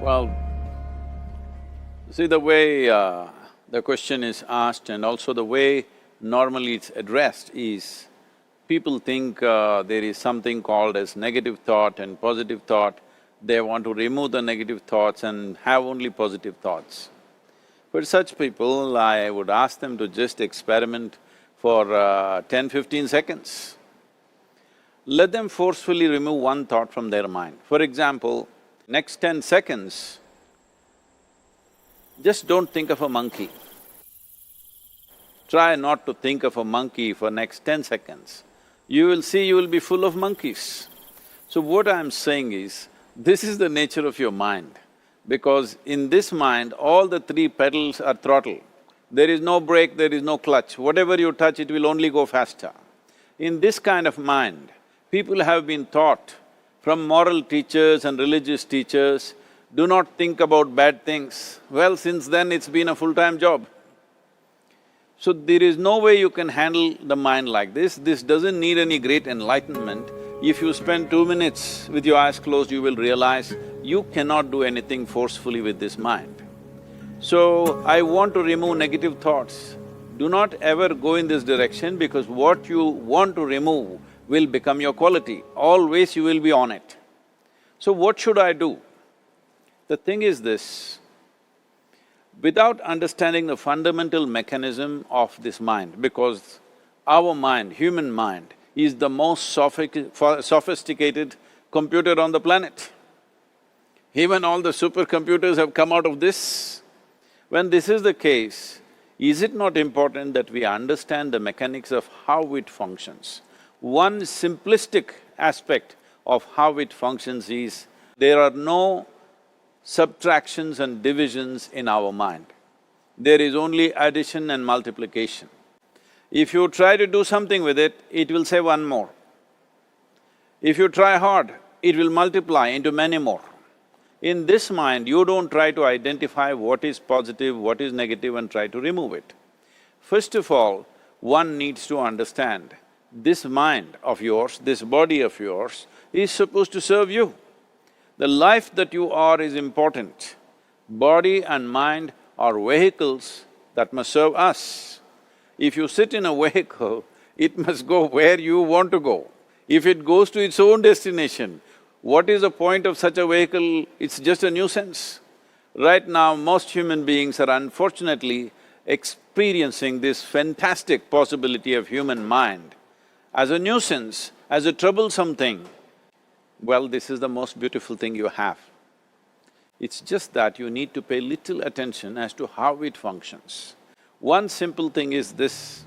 Well, see the way the question is asked and also the way normally it's addressed is, people think there is something called as negative thought and positive thought. They want to remove the negative thoughts and have only positive thoughts. For such people, I would ask them to just experiment for 10-15 seconds. Let them forcefully remove one thought from their mind. For example, next 10 seconds, just don't think of a monkey. Try not to think of a monkey for next 10 seconds. You will see you will be full of monkeys. So what I'm saying is, this is the nature of your mind, because in this mind, all the three pedals are throttle. There is no brake, there is no clutch. Whatever you touch, it will only go faster. In this kind of mind, people have been taught from moral teachers and religious teachers, do not think about bad things. Well, since then it's been a full-time job. So there is no way you can handle the mind like this. This doesn't need any great enlightenment. If you spend 2 minutes with your eyes closed, you will realize you cannot do anything forcefully with this mind. So, I want to remove negative thoughts. Do not ever go in this direction, because what you want to remove will become your quality. Always you will be on it. So what should I do? The thing is this, without understanding the fundamental mechanism of this mind, because our mind, human mind, is the most sophisticated computer on the planet. Even all the supercomputers have come out of this. When this is the case, is it not important that we understand the mechanics of how it functions? One simplistic aspect of how it functions is, there are no subtractions and divisions in our mind. There is only addition and multiplication. If you try to do something with it, it will say one more. If you try hard, it will multiply into many more. In this mind, you don't try to identify what is positive, what is negative and try to remove it. First of all, one needs to understand, this mind of yours, this body of yours is supposed to serve you. The life that you are is important. Body and mind are vehicles that must serve us. If you sit in a vehicle, it must go where you want to go. If it goes to its own destination, what is the point of such a vehicle? It's just a nuisance. Right now, most human beings are unfortunately experiencing this fantastic possibility of human mind as a nuisance, as a troublesome thing. Well, this is the most beautiful thing you have. It's just that you need to pay little attention as to how it functions. One simple thing is this.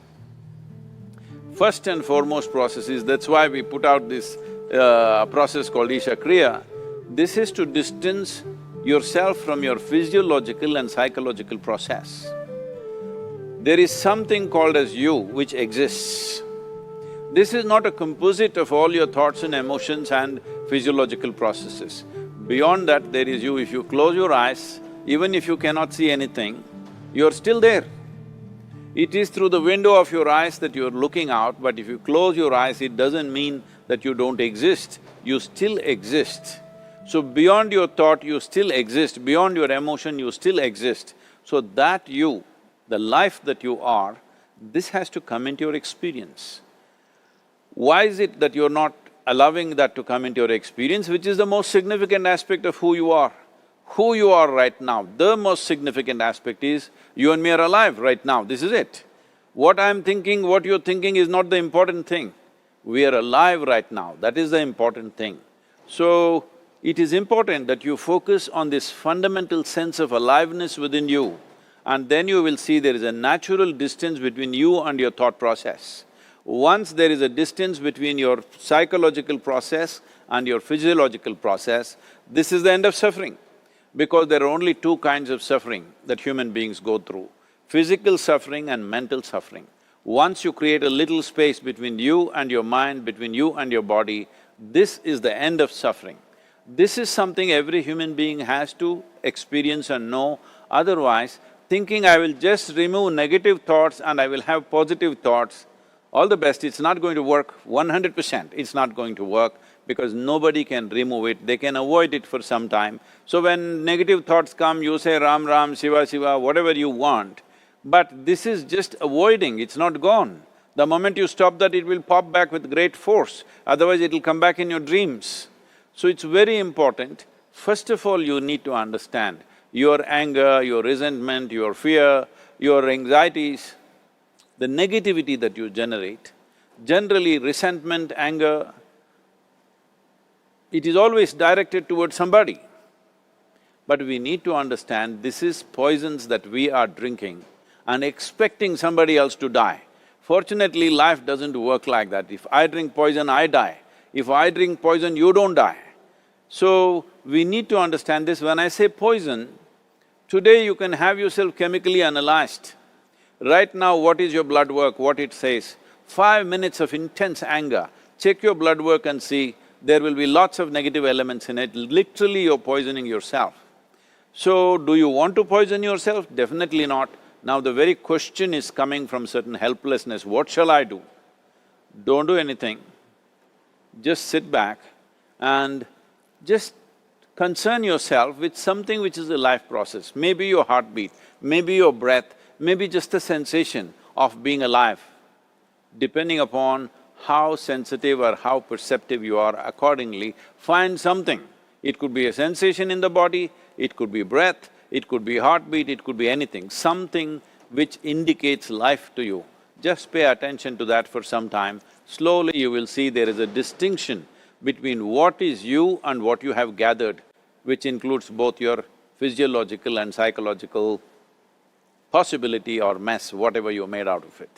First and foremost process is, that's why we put out this process called Isha Kriya. This is to distance yourself from your physiological and psychological process. There is something called as you which exists. This is not a composite of all your thoughts and emotions and physiological processes. Beyond that, there is you. If you close your eyes, even if you cannot see anything, you're still there. It is through the window of your eyes that you're looking out, but if you close your eyes, it doesn't mean that you don't exist, you still exist. So beyond your thought, you still exist, beyond your emotion, you still exist. So that you, the life that you are, this has to come into your experience. Why is it that you're not allowing that to come into your experience, which is the most significant aspect of who you are? Who you are right now, the most significant aspect is, you and me are alive right now, this is it. What I'm thinking, what you're thinking is not the important thing. We are alive right now, that is the important thing. So, it is important that you focus on this fundamental sense of aliveness within you, and then you will see there is a natural distance between you and your thought process. Once there is a distance between your psychological process and your physiological process, this is the end of suffering. Because there are only two kinds of suffering that human beings go through, physical suffering and mental suffering. Once you create a little space between you and your mind, between you and your body, this is the end of suffering. This is something every human being has to experience and know, otherwise thinking I will just remove negative thoughts and I will have positive thoughts, all the best, it's not going to work 100%, it's not going to work, because nobody can remove it, they can avoid it for some time. So when negative thoughts come, you say Ram Ram, Shiva Shiva, whatever you want, but this is just avoiding, it's not gone. The moment you stop that, it will pop back with great force, otherwise it'll come back in your dreams. So it's very important, first of all you need to understand your anger, your resentment, your fear, your anxieties, the negativity that you generate. Generally resentment, anger, it is always directed towards somebody. But we need to understand this is poisons that we are drinking and expecting somebody else to die. Fortunately, life doesn't work like that. If I drink poison, I die. If I drink poison, you don't die. So, we need to understand this. When I say poison, today you can have yourself chemically analyzed. Right now, what is your blood work, what it says? 5 minutes of intense anger, check your blood work and see, there will be lots of negative elements in it, literally you're poisoning yourself. So, do you want to poison yourself? Definitely not. Now the very question is coming from certain helplessness, what shall I do? Don't do anything, just sit back and just concern yourself with something which is a life process. Maybe your heartbeat, maybe your breath, maybe just a sensation of being alive. Depending upon how sensitive or how perceptive you are, accordingly, find something. It could be a sensation in the body, it could be breath, it could be heartbeat, it could be anything, something which indicates life to you. Just pay attention to that for some time. Slowly you will see there is a distinction between what is you and what you have gathered, which includes both your physiological and psychological possibility or mess, whatever you made out of it.